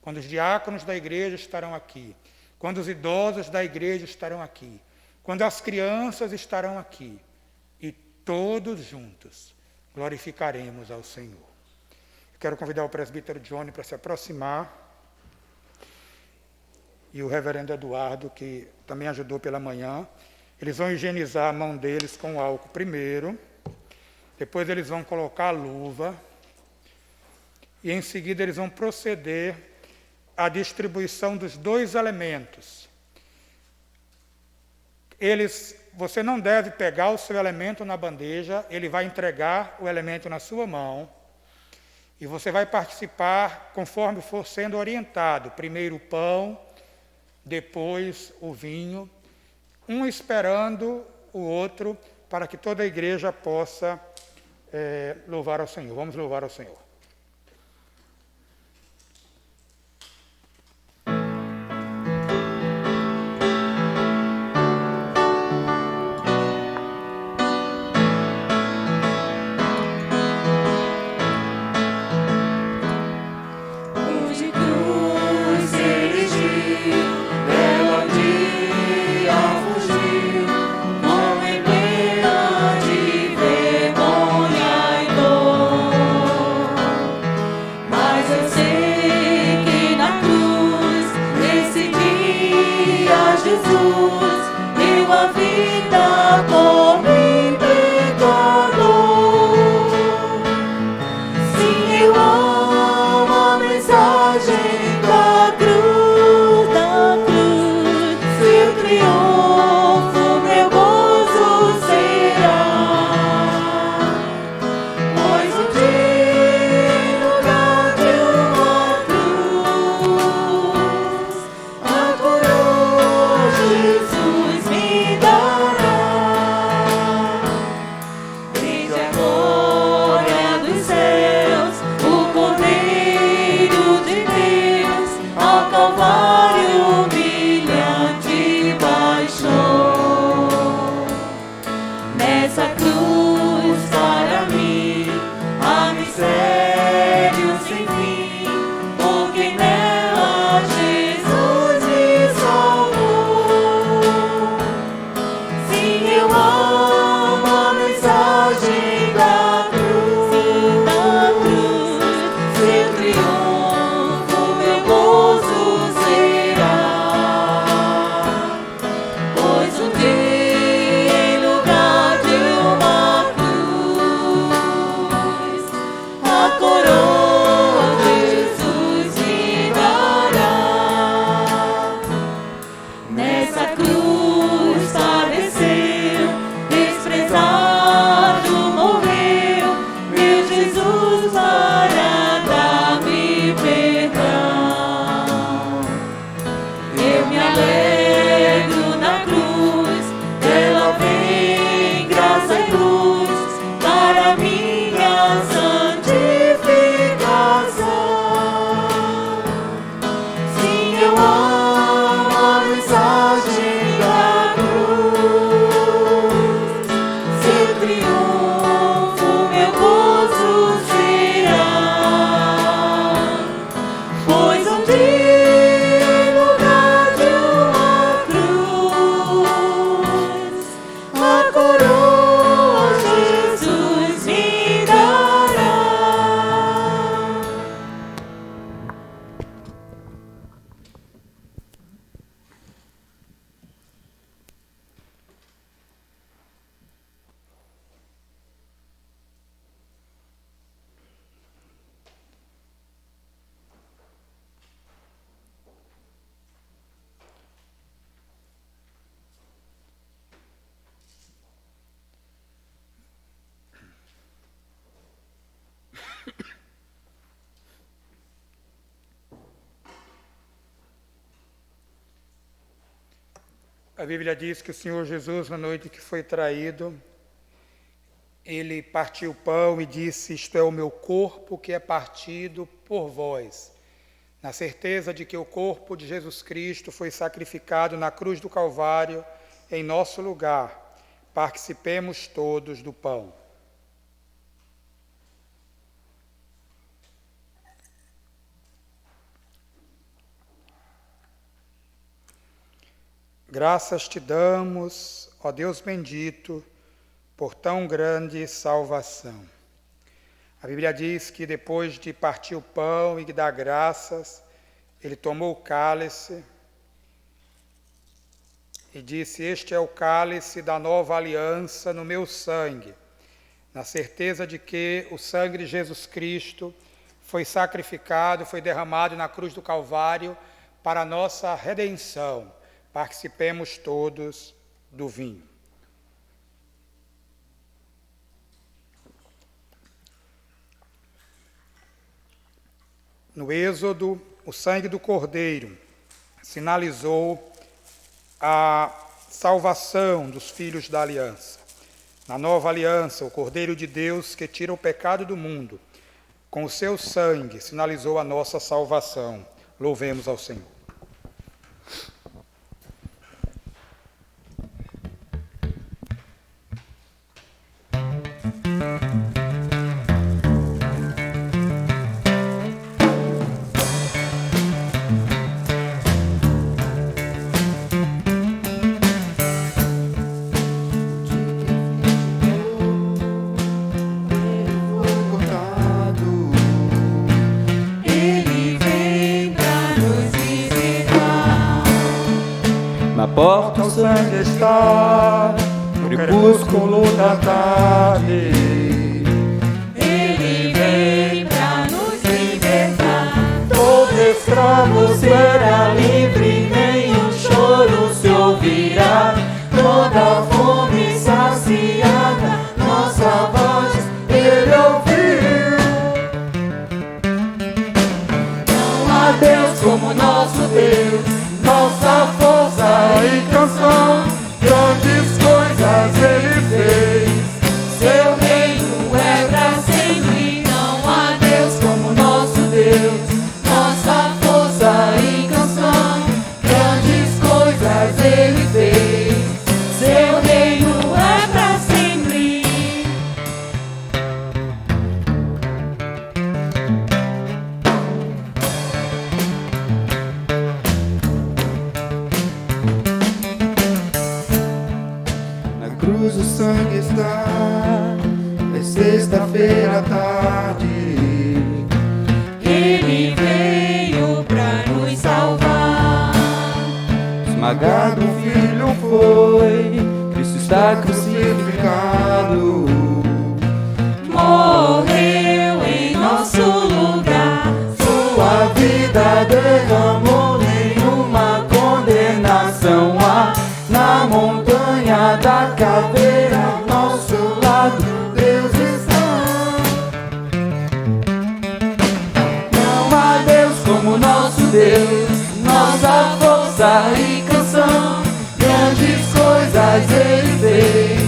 quando os diáconos da igreja estarão aqui, quando os idosos da igreja estarão aqui, quando as crianças estarão aqui, e todos juntos glorificaremos ao Senhor. Quero convidar o presbítero Johnny para se aproximar, e o reverendo Eduardo, que também ajudou pela manhã. Eles vão higienizar a mão deles com álcool primeiro, depois eles vão colocar a luva, e em seguida eles vão proceder à distribuição dos 2 elementos. Você não deve pegar o seu elemento na bandeja, ele vai entregar o elemento na sua mão, e você vai participar conforme for sendo orientado. Primeiro o pão, depois o vinho, um esperando o outro, para que toda a igreja possa louvar ao Senhor. Vamos louvar ao Senhor. Vergonha e dor. A Bíblia diz que o Senhor Jesus, na noite que foi traído, ele partiu o pão e disse: isto é o meu corpo que é partido por vós. Na certeza de que o corpo de Jesus Cristo foi sacrificado na cruz do Calvário em nosso lugar, participemos todos do pão. Graças te damos, ó Deus bendito, por tão grande salvação. A Bíblia diz que depois de partir o pão e de dar graças, ele tomou o cálice e disse: este é o cálice da nova aliança no meu sangue, na certeza de que o sangue de Jesus Cristo foi sacrificado, foi derramado na cruz do Calvário para a nossa redenção. Participemos todos do vinho. No Êxodo, o sangue do Cordeiro sinalizou a salvação dos filhos da aliança. Na nova aliança, o Cordeiro de Deus que tira o pecado do mundo, com o seu sangue sinalizou a nossa salvação. Louvemos ao Senhor. Porta o sangue está, no crepúsculo da tarde. Ele vem pra nos libertar. Todo escravo será livre, nenhum choro se ouvirá. Toda fome saciada, nossa voz ele ouviu. Não há Deus como nosso Deus, nossa força e canção, grandes coisas ele fez, seu reino é pra sempre. Não há Deus como nosso Deus, nossa força e canção, grandes coisas ele fez, seu reino é pra sempre. O sangue está, é sexta-feira à tarde. Ele veio pra nos salvar. Esmagado o filho foi, Cristo está crucificado. Morreu em nosso lugar, Sua vida derramou, nenhuma condenação há. Na montanha da caveira, ao nosso lado, Deus está. Não há Deus como nosso Deus, nossa força e canção, grandes coisas ele fez,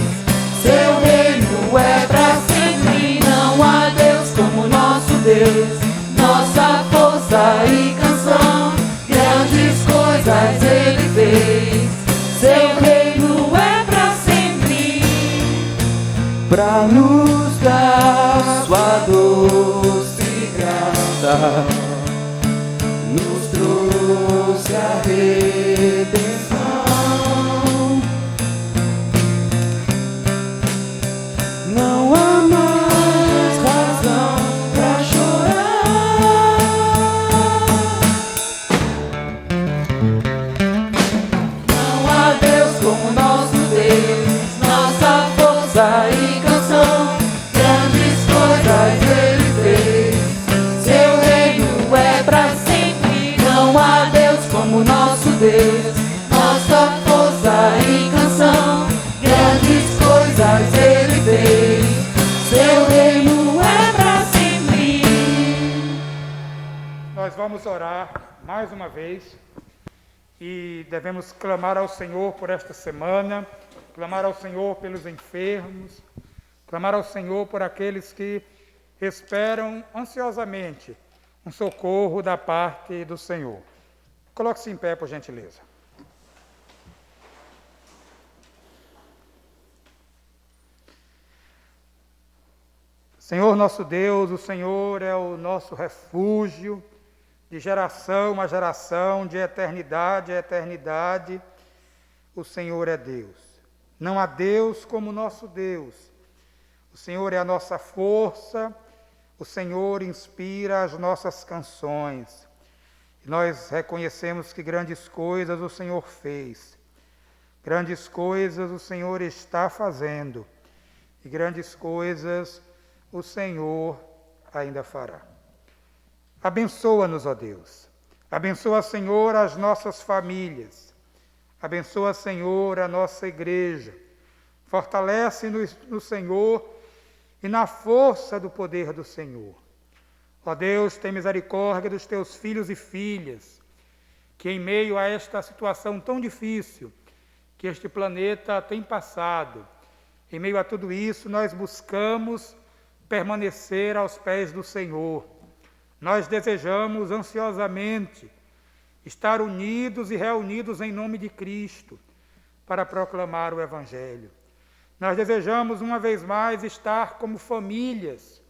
seu reino é pra sempre. Não há Deus como nosso Deus, nossa força e canção, grandes coisas ele fez, seu reino é pra sempre. Pra nos dar sua doce graça, nos trouxe a redenção. Não há mais razão pra chorar. Não há Deus como nosso Deus, nossa força e canção, grandes coisas ele fez, seu reino é pra sempre. Não há Deus como nosso Deus, nossa força e canção, grandes coisas ele fez, seu reino é pra sempre. Nós vamos orar mais uma vez e devemos clamar ao Senhor por esta semana, clamar ao Senhor pelos enfermos, clamar ao Senhor por aqueles que esperam ansiosamente um socorro da parte do Senhor. Coloque-se em pé, por gentileza. Senhor nosso Deus, o Senhor é o nosso refúgio, de geração a geração, de eternidade a eternidade, o Senhor é Deus. Não há Deus como nosso Deus. O Senhor é a nossa força, o Senhor inspira as nossas canções. E nós reconhecemos que grandes coisas o Senhor fez, grandes coisas o Senhor está fazendo, e grandes coisas o Senhor ainda fará. Abençoa-nos, ó Deus. Abençoa, Senhor, as nossas famílias. Abençoa, Senhor, a nossa igreja. Fortalece-nos no Senhor e na força do poder do Senhor. Ó Deus, tem misericórdia dos teus filhos e filhas, que em meio a esta situação tão difícil que este planeta tem passado, em meio a tudo isso, nós buscamos permanecer aos pés do Senhor. Nós desejamos ansiosamente estar unidos e reunidos em nome de Cristo para proclamar o Evangelho. Nós desejamos uma vez mais estar como famílias,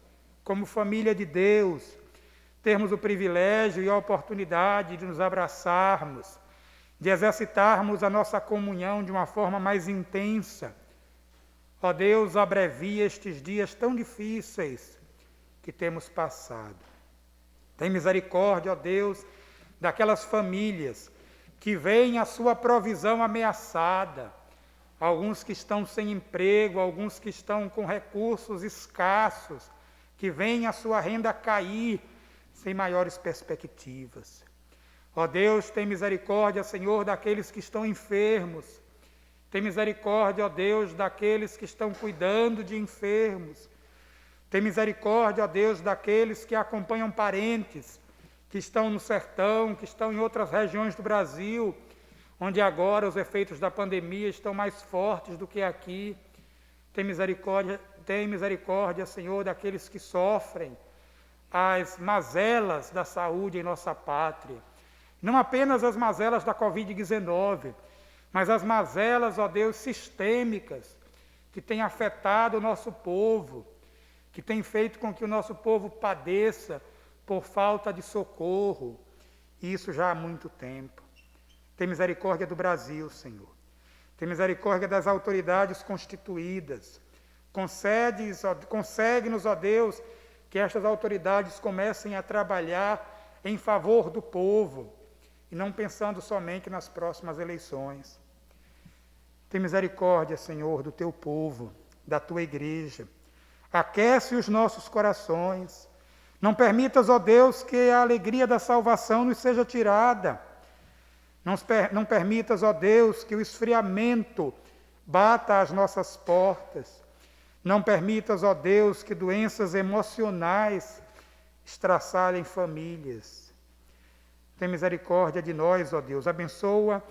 como família de Deus, termos o privilégio e a oportunidade de nos abraçarmos, de exercitarmos a nossa comunhão de uma forma mais intensa. Ó Deus, abrevia estes dias tão difíceis que temos passado. Tem misericórdia, ó Deus, daquelas famílias que veem a sua provisão ameaçada, alguns que estão sem emprego, alguns que estão com recursos escassos, que veem a sua renda cair sem maiores perspectivas. Ó Deus, tem misericórdia, Senhor, daqueles que estão enfermos. Tem misericórdia, ó Deus, daqueles que estão cuidando de enfermos. Tem misericórdia, ó Deus, daqueles que acompanham parentes, que estão no sertão, que estão em outras regiões do Brasil, onde agora os efeitos da pandemia estão mais fortes do que aqui. Tem misericórdia, Senhor, daqueles que sofrem as mazelas da saúde em nossa pátria. Não apenas as mazelas da Covid-19, mas as mazelas, ó Deus, sistêmicas, que têm afetado o nosso povo, que têm feito com que o nosso povo padeça por falta de socorro, e isso já há muito tempo. Tem misericórdia do Brasil, Senhor. Tem misericórdia das autoridades constituídas. Concede-nos, ó Deus, que estas autoridades comecem a trabalhar em favor do povo, e não pensando somente nas próximas eleições. Tem misericórdia, Senhor, do teu povo, da tua igreja. Aquece os nossos corações. Não permitas, ó Deus, que a alegria da salvação nos seja tirada. Não permitas, ó Deus, que o esfriamento bata às nossas portas. Não permitas, ó Deus, que doenças emocionais estraçalhem famílias. Tem misericórdia de nós, ó Deus. Abençoa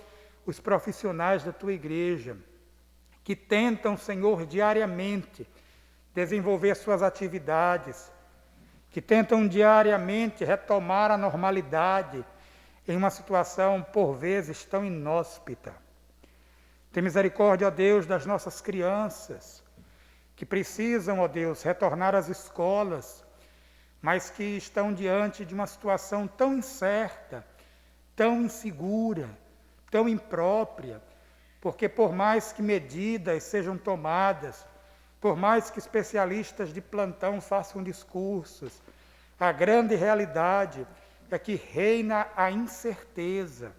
os profissionais da tua igreja, que tentam, Senhor, diariamente desenvolver suas atividades, que tentam diariamente retomar a normalidade em uma situação, por vezes, tão inóspita. Tem misericórdia, ó Deus, das nossas crianças, que precisam, ó Deus, retornar às escolas, mas que estão diante de uma situação tão incerta, tão insegura, tão imprópria, porque por mais que medidas sejam tomadas, por mais que especialistas de plantão façam discursos, a grande realidade é que reina a incerteza,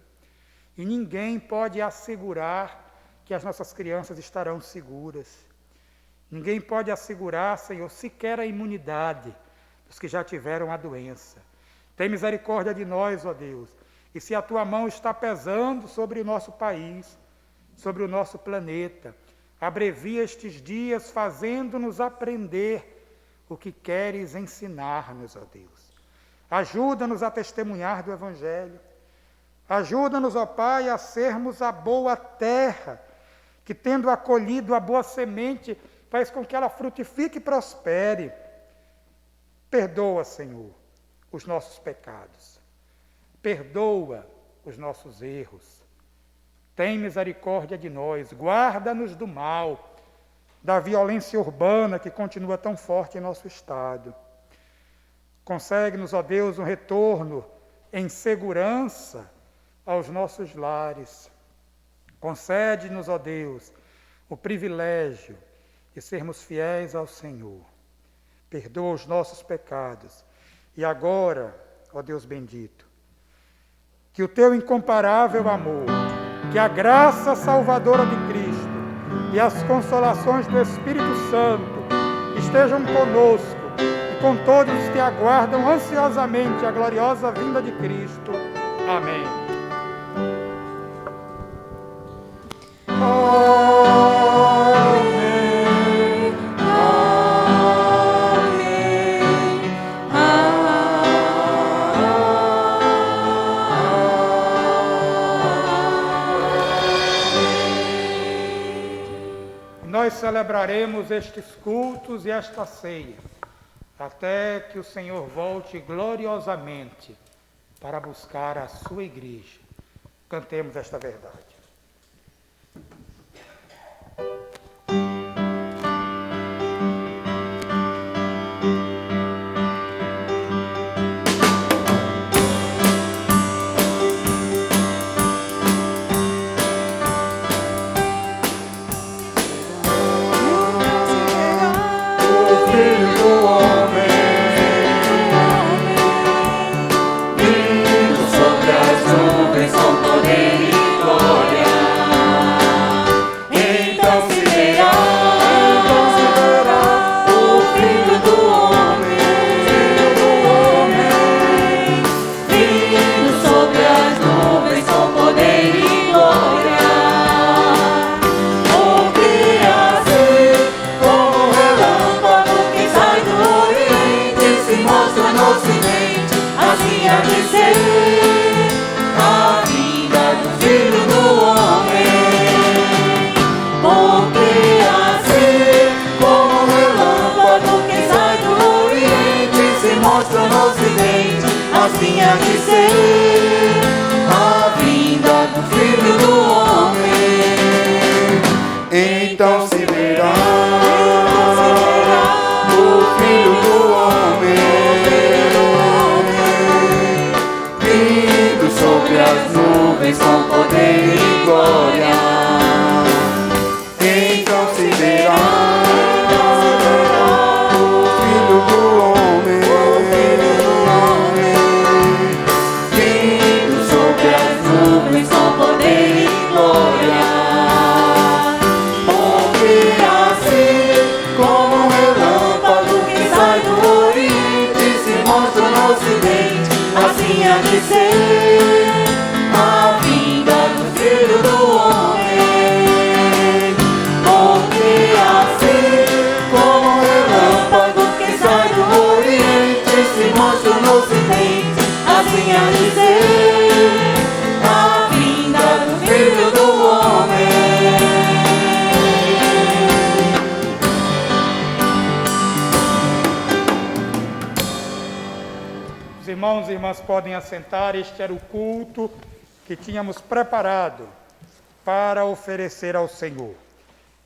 e ninguém pode assegurar que as nossas crianças estarão seguras. Ninguém pode assegurar, Senhor, sequer a imunidade dos que já tiveram a doença. Tem misericórdia de nós, ó Deus, e se a tua mão está pesando sobre o nosso país, sobre o nosso planeta, abrevia estes dias fazendo-nos aprender o que queres ensinar-nos, ó Deus. Ajuda-nos a testemunhar do Evangelho. Ajuda-nos, ó Pai, a sermos a boa terra, que tendo acolhido a boa semente, faz com que ela frutifique e prospere. Perdoa, Senhor, os nossos pecados. Perdoa os nossos erros. Tem misericórdia de nós. Guarda-nos do mal, da violência urbana que continua tão forte em nosso estado. Consegue-nos, ó Deus, um retorno em segurança aos nossos lares. Concede-nos, ó Deus, o privilégio de sermos fiéis ao Senhor. Perdoa os nossos pecados. E agora, ó Deus bendito, que o teu incomparável amor, que a graça salvadora de Cristo e as consolações do Espírito Santo estejam conosco e com todos os que aguardam ansiosamente a gloriosa vinda de Cristo. Amém. Nós celebraremos estes cultos e esta ceia, até que o Senhor volte gloriosamente para buscar a sua igreja. Cantemos esta verdade. Assim há de ser a vinda do Filho do Homem. Então se verá o Filho do Homem vindo sobre as nuvens com poder e glória. Então se verá o Filho do Homem com poder e glória, porque assim como um relâmpago que sai do Oriente se mostra no Ocidente, assim há de ser a vinda do Filho do Homem, porque assim como um relâmpago que sai do Oriente se mostra no Ocidente, assim há de ser Filho do Homem. Os irmãos e irmãs podem assentar. Este era o culto que tínhamos preparado para oferecer ao Senhor.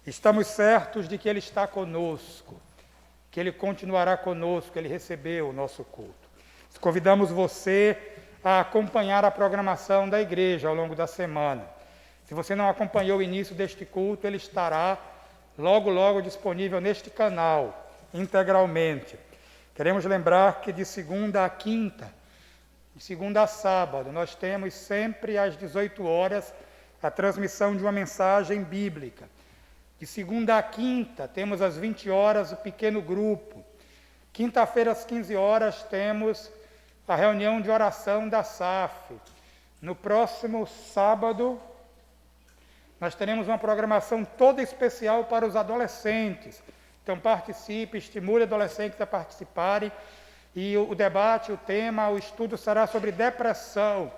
Estamos certos de que Ele está conosco, que Ele continuará conosco, Ele recebeu o nosso culto. Convidamos você a acompanhar a programação da igreja ao longo da semana. Se você não acompanhou o início deste culto, ele estará logo, logo disponível neste canal, integralmente. Queremos lembrar que de segunda a quinta, de segunda a sábado, nós temos sempre às 18 horas a transmissão de uma mensagem bíblica. De segunda a quinta, temos às 20 horas o pequeno grupo. Quinta-feira, às 15 horas, temos a reunião de oração da SAF. No próximo sábado, nós teremos uma programação toda especial para os adolescentes. Então participe, estimule adolescentes a participarem. E o debate, o tema, o estudo será sobre depressão.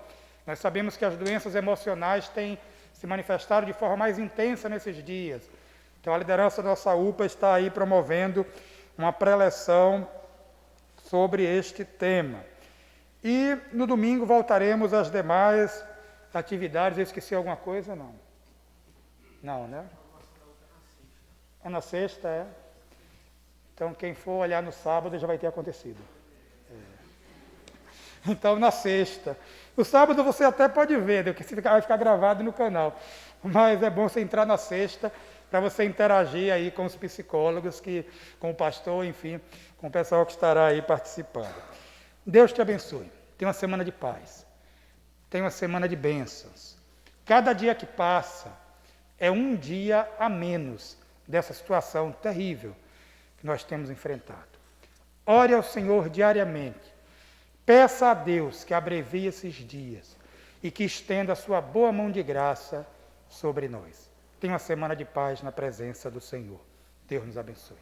Nós sabemos que as doenças emocionais têm se manifestado de forma mais intensa nesses dias. Então, a liderança da nossa UPA está aí promovendo uma preleção sobre este tema. E no domingo voltaremos às demais atividades. Eu esqueci alguma coisa? Não. Não, né? É na sexta, é? Então, quem for olhar no sábado já vai ter acontecido. Então, na sexta. No sábado você até pode ver, vai ficar gravado no canal. Mas é bom você entrar na sexta para você interagir aí com os psicólogos, com o pastor, enfim, com o pessoal que estará aí participando. Deus te abençoe. Tenha uma semana de paz. Tenha uma semana de bênçãos. Cada dia que passa é um dia a menos dessa situação terrível que nós temos enfrentado. Ore ao Senhor diariamente. Peça a Deus que abrevie esses dias e que estenda a sua boa mão de graça sobre nós. Tenha uma semana de paz na presença do Senhor. Deus nos abençoe.